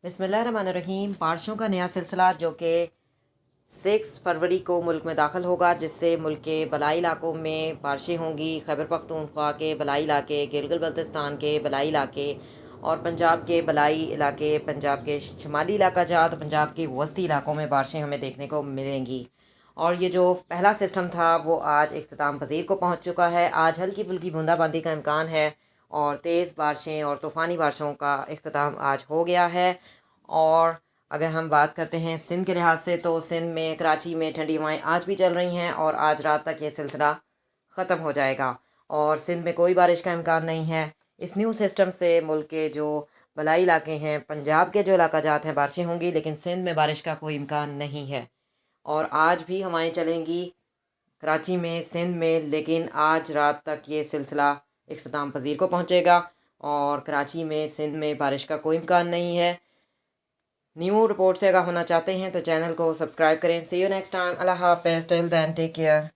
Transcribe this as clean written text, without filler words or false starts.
बिस्मिल्लाहिर्रहमानिर्रहीम। बारिशों का नया सिलसिला जो कि 6 फरवरी को मुल्क में दाखिल होगा, जिससे मुल्क के बलाई इलाकों में बारिशें होंगी। खैबर पख्तूनख्वा के बलाई इलाके, गिलगित बल्तिस्तान के बलाई इलाके और पंजाब के बलाई इलाके, पंजाब के शुमाली इलाका जात, पंजाब के वस्ती इलाकों में बारिशें हमें देखने को मिलेंगी। और ये जो पहला सिस्टम था वो आज इख्तिताम पज़ीर को पहुँच चुका है। आज हल्की फुल्की बूंदाबांदी का इम्कान है और तेज़ बारिशें और तूफ़ानी बारिशों का इख्तिताम आज हो गया है। और अगर हम बात करते हैं सिंध के लिहाज से, तो सिंध में कराची में ठंडी हवाएं आज भी चल रही हैं और आज रात तक ये सिलसिला ख़त्म हो जाएगा और सिंध में कोई बारिश का इम्कान नहीं है। इस न्यू सिस्टम से मुल्क के जो बलाई इलाके हैं, पंजाब के जो इलाका जात हैं, बारिशें होंगी, लेकिन सिंध में बारिश का कोई इम्कान नहीं है। और आज भी हवाएं चलेंगी कराची में, सिंध में, लेकिन आज रात तक ये सिलसिला इख्तिताम पज़ीर को पहुँचेगा और कराची में, सिंध में बारिश का कोई इम्कान नहीं है। न्यू रिपोर्ट से अगर होना चाहते हैं तो चैनल को सब्सक्राइब करें। See you next time. अल्लाह हाफ़िज़। Till then take care.